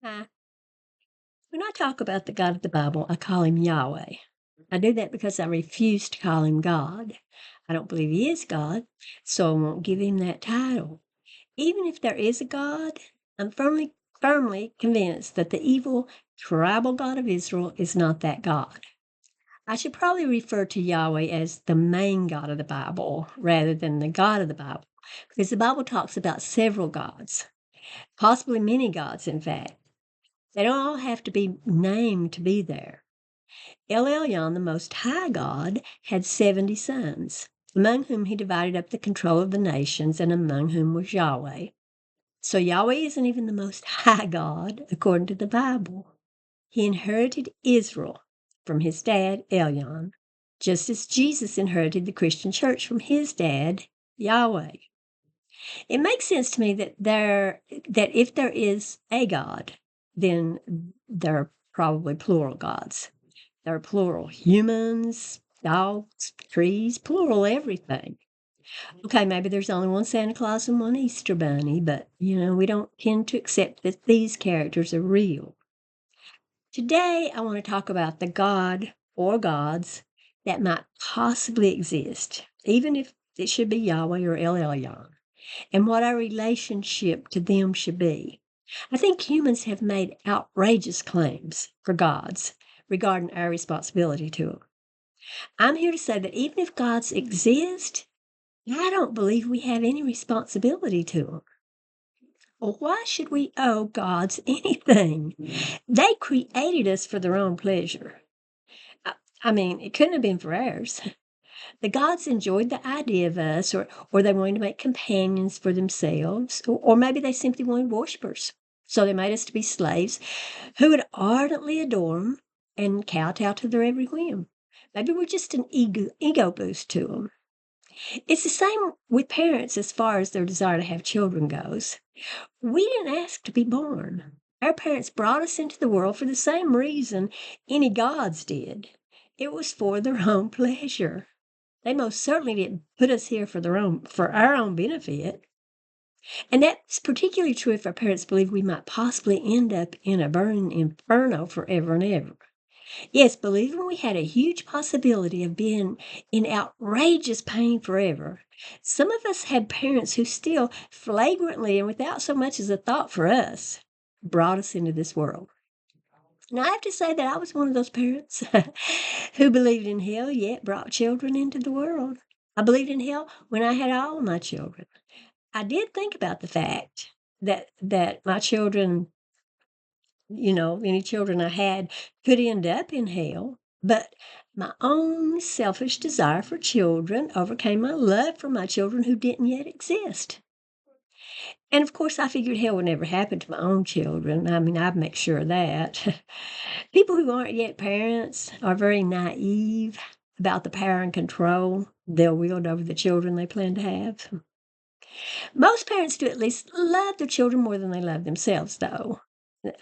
Hi. When I talk about the God of the Bible, I call him Yahweh. I do that because I refuse to call him God. I don't believe he is God, so I won't give him that title. Even if there is a God, I'm firmly convinced that the evil tribal God of Israel is not that God. I should probably refer to Yahweh as the main God of the Bible rather than the God of the Bible, because the Bible talks about several gods, possibly many gods, in fact. They don't all have to be named to be there. El Elyon, the Most High God, had 70 sons, among whom he divided up the control of the nations, and among whom was Yahweh. So Yahweh isn't even the Most High God, according to the Bible. He inherited Israel from his dad, Elyon, just as Jesus inherited the Christian church from his dad, Yahweh. It makes sense to me that if there is a God, then there are probably plural gods. There are plural humans, dogs, trees, plural everything. Okay, maybe there's only one Santa Claus and one Easter Bunny, but we don't tend to accept that these characters are real. Today, I want to talk about the God or gods that might possibly exist, even if it should be Yahweh or El Elyon, and what our relationship to them should be. I think humans have made outrageous claims for gods regarding our responsibility to them. I'm here to say that even if gods exist, I don't believe we have any responsibility to them. Well, why should we owe gods anything? They created us for their own pleasure. I, I mean, it couldn't have been for ours. The gods enjoyed the idea of us, or they wanted to make companions for themselves, or maybe they simply wanted worshippers. So they made us to be slaves who would ardently adore them and kowtow to their every whim. Maybe we're just an ego boost to them. It's the same with parents as far as their desire to have children goes. We didn't ask to be born. Our parents brought us into the world for the same reason any gods did. It was for their own pleasure. They most certainly didn't put us here for our own benefit. And that's particularly true if our parents believe we might possibly end up in a burning inferno forever and ever. Yes, believing we had a huge possibility of being in outrageous pain forever. Some of us had parents who still flagrantly and without so much as a thought for us brought us into this world. Now, I have to say that I was one of those parents who believed in hell, yet brought children into the world. I believed in hell when I had all of my children. I did think about the fact that my children, any children I had could end up in hell, but my own selfish desire for children overcame my love for my children who didn't yet exist. And of course, I figured hell would never happen to my own children. I mean, I'd make sure of that. People who aren't yet parents are very naive about the power and control they'll wield over the children they plan to have. Most parents do at least love their children more than they love themselves, though.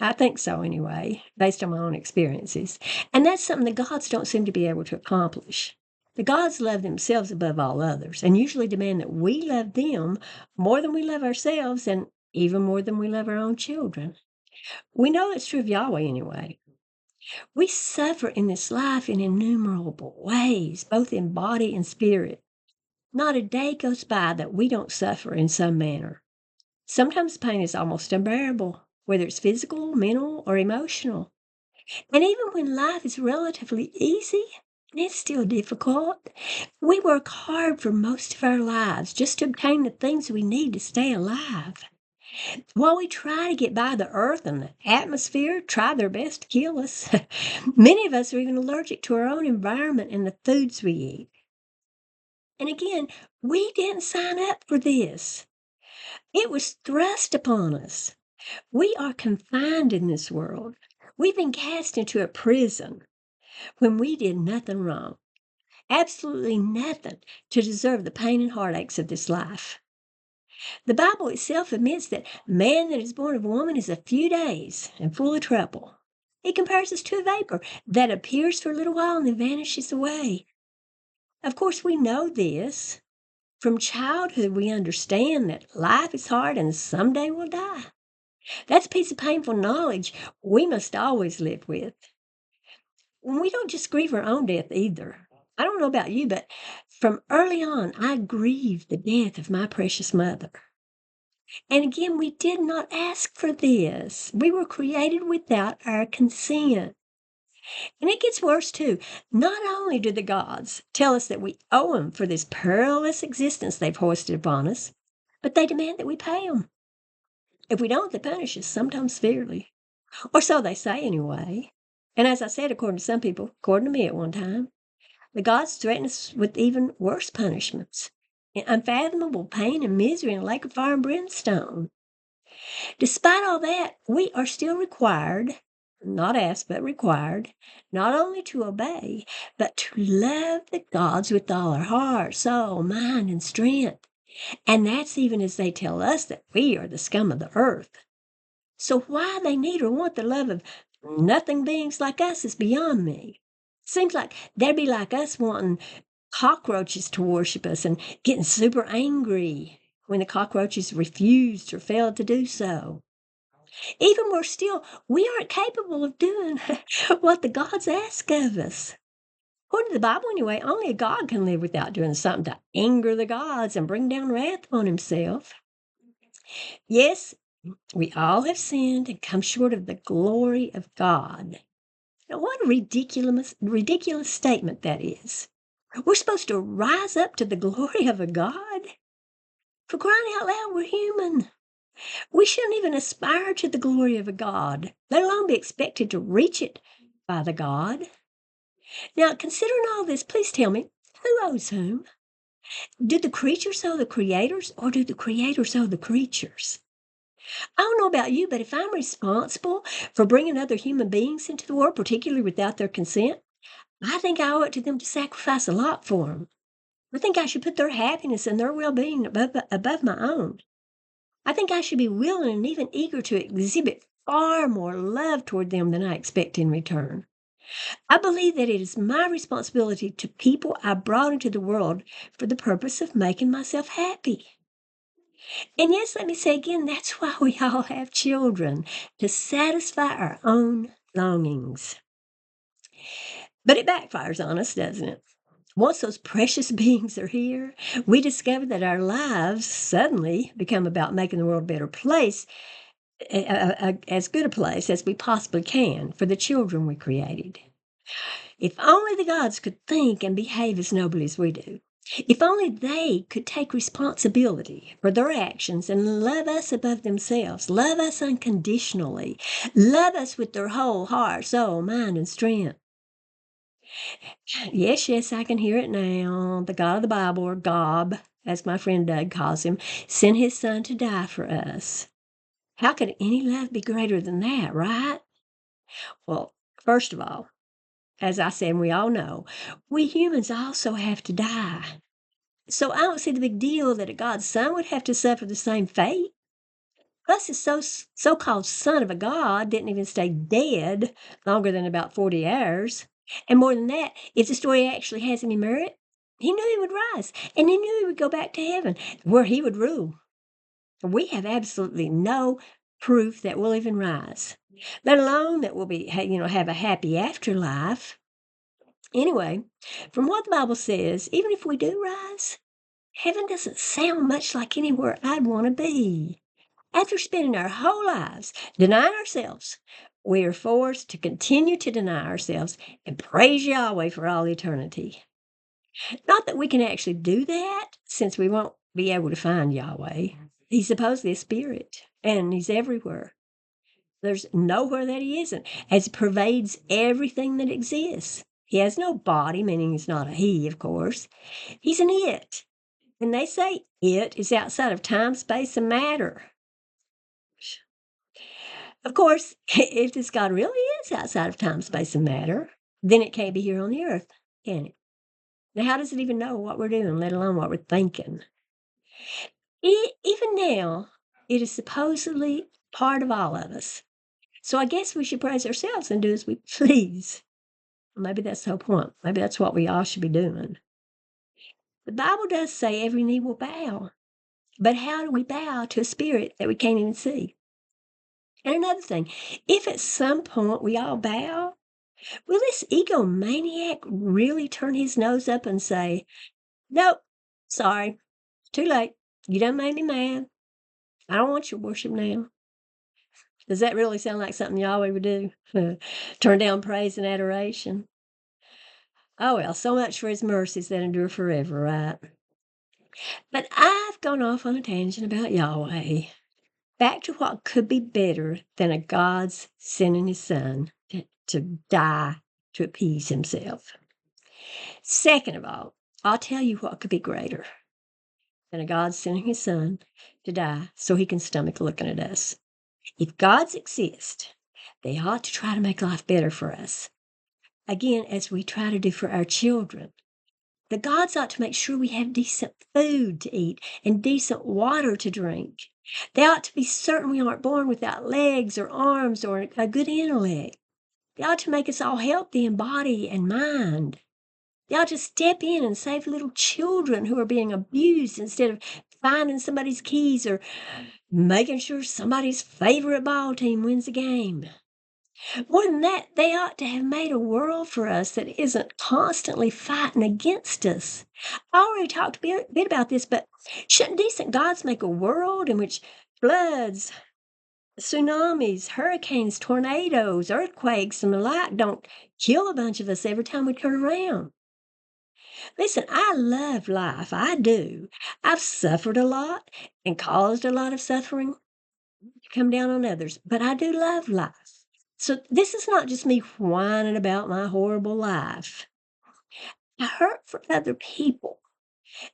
I think so anyway, based on my own experiences. And that's something the gods don't seem to be able to accomplish. The gods love themselves above all others and usually demand that we love them more than we love ourselves and even more than we love our own children. We know it's true of Yahweh anyway. We suffer in this life in innumerable ways, both in body and spirit. Not a day goes by that we don't suffer in some manner. Sometimes pain is almost unbearable, whether it's physical, mental, or emotional. And even when life is relatively easy, it's still difficult. We work hard for most of our lives just to obtain the things we need to stay alive. While we try to get by the earth and the atmosphere try their best to kill us, many of us are even allergic to our own environment and the foods we eat. And again, we didn't sign up for this. It was thrust upon us. We are confined in this world. We've been cast into a prison when we did nothing wrong, absolutely nothing to deserve the pain and heartaches of this life. The Bible itself admits that man that is born of woman is a few days and full of trouble. It compares us to a vapor that appears for a little while and then vanishes away. Of course, we know this. From childhood, we understand that life is hard and someday we'll die. That's a piece of painful knowledge we must always live with. We don't just grieve our own death either. I don't know about you, but from early on, I grieved the death of my precious mother. And again, we did not ask for this. We were created without our consent. And it gets worse too. Not only do the gods tell us that we owe them for this perilous existence they've hoisted upon us, but they demand that we pay them. If we don't, they punish us, sometimes severely. Or so they say anyway. And as I said, according to some people, according to me at one time, the gods threaten us with even worse punishments, unfathomable pain and misery in a lake of fire and brimstone. Despite all that, we are still required, not asked, but required, not only to obey, but to love the gods with all our heart, soul, mind, and strength. And that's even as they tell us that we are the scum of the earth. So why they need or want the love of nothing beings like us is beyond me. Seems like they'd be like us wanting cockroaches to worship us and getting super angry when the cockroaches refused or failed to do so. Even worse still, we aren't capable of doing what the gods ask of us. According to the Bible, anyway, only a God can live without doing something to anger the gods and bring down wrath on himself. Yes, we all have sinned and come short of the glory of God. Now, what a ridiculous statement that is. We're supposed to rise up to the glory of a God? For crying out loud, we're human. We shouldn't even aspire to the glory of a God, let alone be expected to reach it by the God. Now, considering all this, please tell me, who owes whom? Do the creatures owe the creators, or do the creators owe the creatures? I don't know about you, but if I'm responsible for bringing other human beings into the world, particularly without their consent, I think I owe it to them to sacrifice a lot for them. I think I should put their happiness and their well-being above my own. I think I should be willing and even eager to exhibit far more love toward them than I expect in return. I believe that it is my responsibility to people I brought into the world for the purpose of making myself happy. And yes, let me say again, that's why we all have children, to satisfy our own longings. But it backfires on us, doesn't it? Once those precious beings are here, we discover that our lives suddenly become about making the world a better place, as good a place as we possibly can for the children we created. If only the gods could think and behave as nobly as we do. If only they could take responsibility for their actions and love us above themselves, love us unconditionally, love us with their whole heart, soul, mind, and strength. Yes, yes, I can hear it now. The God of the Bible, or Gob, as my friend Doug calls him, sent his son to die for us. How could any love be greater than that, right? Well, first of all, as I said, and we all know, we humans also have to die. So I don't see the big deal that a God's son would have to suffer the same fate. Plus, his so-called son of a God didn't even stay dead longer than about 40 hours. And more than that, if the story actually has any merit, he knew he would rise, and he knew he would go back to heaven, where he would rule. We have absolutely no proof that we'll even rise, let alone that we'll have a happy afterlife. Anyway, from what the Bible says, even if we do rise, heaven doesn't sound much like anywhere I'd want to be. After spending our whole lives denying ourselves, we are forced to continue to deny ourselves and praise Yahweh for all eternity. Not that we can actually do that, since we won't be able to find Yahweh. He's supposedly a spirit, and he's everywhere. There's nowhere that he isn't, as he pervades everything that exists. He has no body, meaning he's not a he, of course. He's an it. And they say it is outside of time, space, and matter. Of course, if this God really is outside of time, space, and matter, then it can't be here on the earth, can it? Now, how does it even know what we're doing, let alone what we're thinking? Even now, it is supposedly part of all of us. So I guess we should praise ourselves and do as we please. Maybe that's the whole point. Maybe that's what we all should be doing. The Bible does say every knee will bow. But how do we bow to a spirit that we can't even see? And another thing, if at some point we all bow, will this egomaniac really turn his nose up and say, "Nope, sorry, too late. You done made me mad. I don't want your worship now"? Does that really sound like something Yahweh would do? Turn down praise and adoration? Oh, well, so much for his mercies that endure forever, right? But I've gone off on a tangent about Yahweh. Back to what could be better than a God's sending his son to die to appease himself. Second of all, I'll tell you what could be greater than a God sending his son to die so he can stomach looking at us. If gods exist, they ought to try to make life better for us. Again, as we try to do for our children. The gods ought to make sure we have decent food to eat and decent water to drink. They ought to be certain we aren't born without legs or arms or a good intellect. They ought to make us all healthy in body and mind. They ought to step in and save little children who are being abused instead of finding somebody's keys or making sure somebody's favorite ball team wins the game. More than that, they ought to have made a world for us that isn't constantly fighting against us. I already talked a bit about this, but shouldn't decent gods make a world in which floods, tsunamis, hurricanes, tornadoes, earthquakes, and the like don't kill a bunch of us every time we turn around? Listen, I love life. I do. I've suffered a lot and caused a lot of suffering to come down on others, but I do love life. So this is not just me whining about my horrible life. I hurt for other people.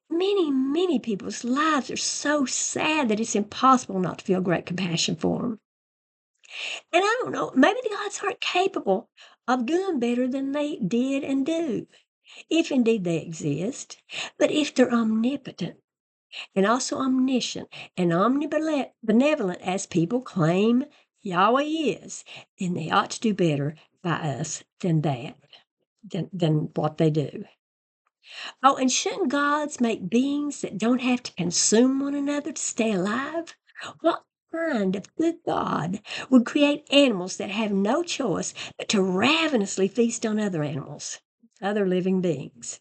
Many, many people's lives are so sad that it's impossible not to feel great compassion for them. And I don't know, maybe the gods aren't capable of doing better than they did and do, if indeed they exist. But if they're omnipotent and also omniscient and omnibenevolent as people claim Yahweh is, then they ought to do better by us than that, than what they do. Oh, and shouldn't gods make beings that don't have to consume one another to stay alive? What kind of good God would create animals that have no choice but to ravenously feast on other animals, other living beings?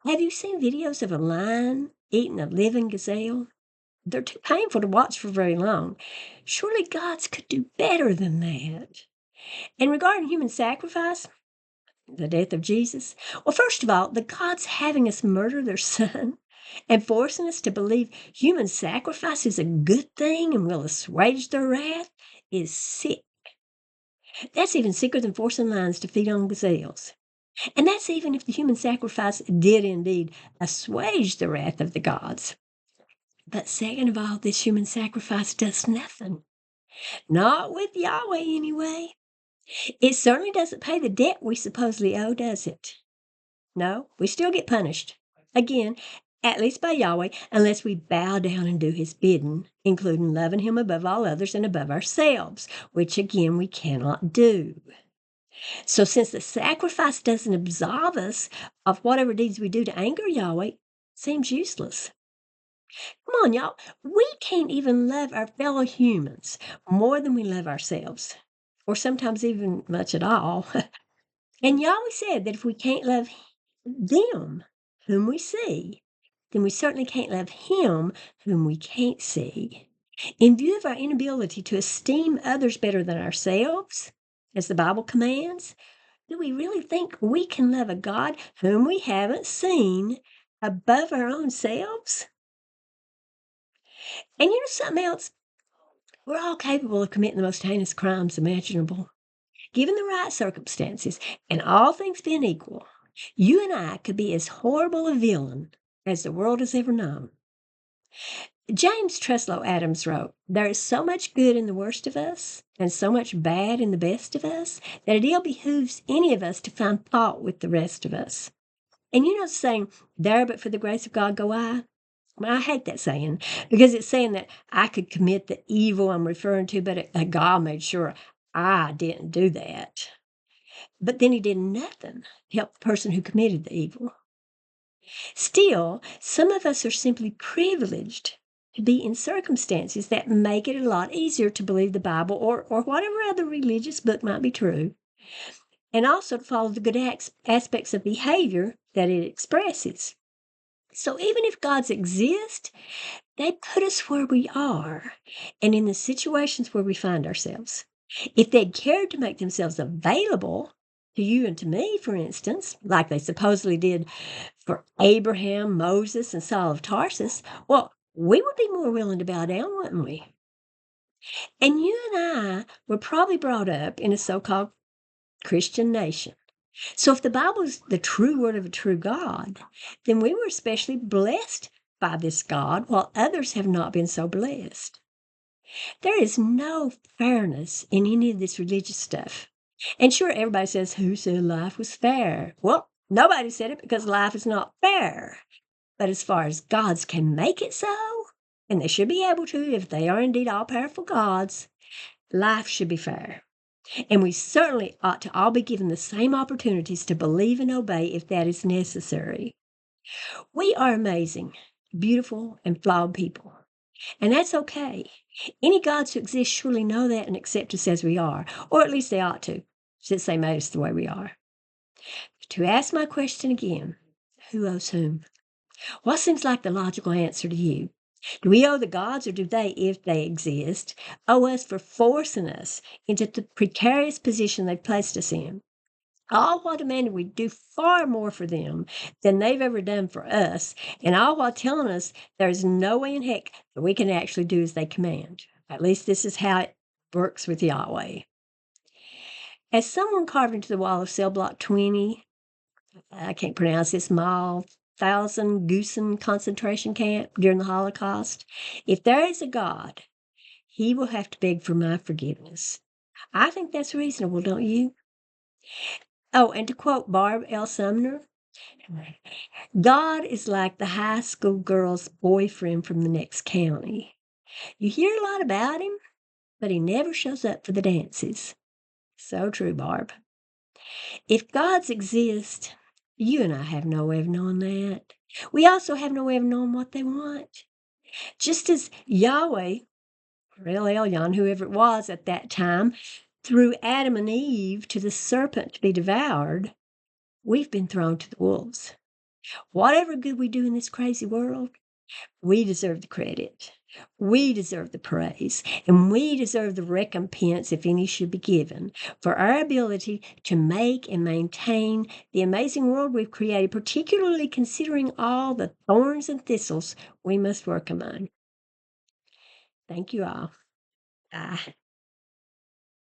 Have you seen videos of a lion eating a living gazelle? They're too painful to watch for very long. Surely gods could do better than that. And regarding human sacrifice, the death of Jesus, well, first of all, the gods having us murder their son and forcing us to believe human sacrifice is a good thing and will assuage their wrath is sick. That's even sicker than forcing lions to feed on gazelles. And that's even if the human sacrifice did indeed assuage the wrath of the gods. But second of all, this human sacrifice does nothing. Not with Yahweh, anyway. It certainly doesn't pay the debt we supposedly owe, does it? No, we still get punished. Again, at least by Yahweh, unless we bow down and do his bidding, including loving him above all others and above ourselves, which again we cannot do. So since the sacrifice doesn't absolve us of whatever deeds we do to anger Yahweh, it seems useless. Come on, y'all. We can't even love our fellow humans more than we love ourselves, or sometimes even much at all. And Yahweh said that if we can't love them whom we see, then we certainly can't love him whom we can't see. In view of our inability to esteem others better than ourselves, as the Bible commands, do we really think we can love a God whom we haven't seen above our own selves? And you know something else? We're all capable of committing the most heinous crimes imaginable. Given the right circumstances, and all things being equal, you and I could be as horrible a villain as the world has ever known. James Truslow Adams wrote, "There is so much good in the worst of us, and so much bad in the best of us, that it ill behooves any of us to find fault with the rest of us." And you know the saying, "There but for the grace of God go I." Well, I hate that saying because it's saying that I could commit the evil I'm referring to, but God made sure I didn't do that. But then he did nothing to help the person who committed the evil. Still, some of us are simply privileged to be in circumstances that make it a lot easier to believe the Bible or whatever other religious book might be true, and also to follow the good aspects of behavior that it expresses. So even if gods exist, they put us where we are and in the situations where we find ourselves. If they'd cared to make themselves available to you and to me, for instance, like they supposedly did for Abraham, Moses, and Saul of Tarsus, well, we would be more willing to bow down, wouldn't we? And you and I were probably brought up in a so called Christian nation. So if the Bible is the true word of a true God, then we were especially blessed by this God, while others have not been so blessed. There is no fairness in any of this religious stuff. And sure, everybody says, who said life was fair? Well, nobody said it because life is not fair. But as far as gods can make it so, and they should be able to if they are indeed all powerful gods, life should be fair. And we certainly ought to all be given the same opportunities to believe and obey if that is necessary. We are amazing, beautiful, and flawed people. And that's okay. Any gods who exist surely know that and accept us as we are, or at least they ought to, since they made us the way we are. To ask my question again, who owes whom? What seems like the logical answer to you? Do we owe the gods, or do they, if they exist, owe us for forcing us into the precarious position they've placed us in? All while demanding we do far more for them than they've ever done for us, and all while telling us there's no way in heck that we can actually do as they command. At least this is how it works with Yahweh. As someone carved into the wall of cell block 20, I can't pronounce this, mile, thousand Gusen concentration camp during the Holocaust, if there is a God, he will have to beg for my forgiveness. I think that's reasonable, don't you? Oh, and to quote Barb L. Sumner, God is like the high school girl's boyfriend from the next county. You hear a lot about him, but he never shows up for the dances. So true, Barb. If gods exist, you and I have no way of knowing that. We also have no way of knowing what they want. Just as Yahweh, or El Elyon, whoever it was at that time, threw Adam and Eve to the serpent to be devoured, we've been thrown to the wolves. Whatever good we do in this crazy world, we deserve the credit. We deserve the praise, and we deserve the recompense, if any should be given, for our ability to make and maintain the amazing world we've created, particularly considering all the thorns and thistles we must work among. Thank you all. Bye.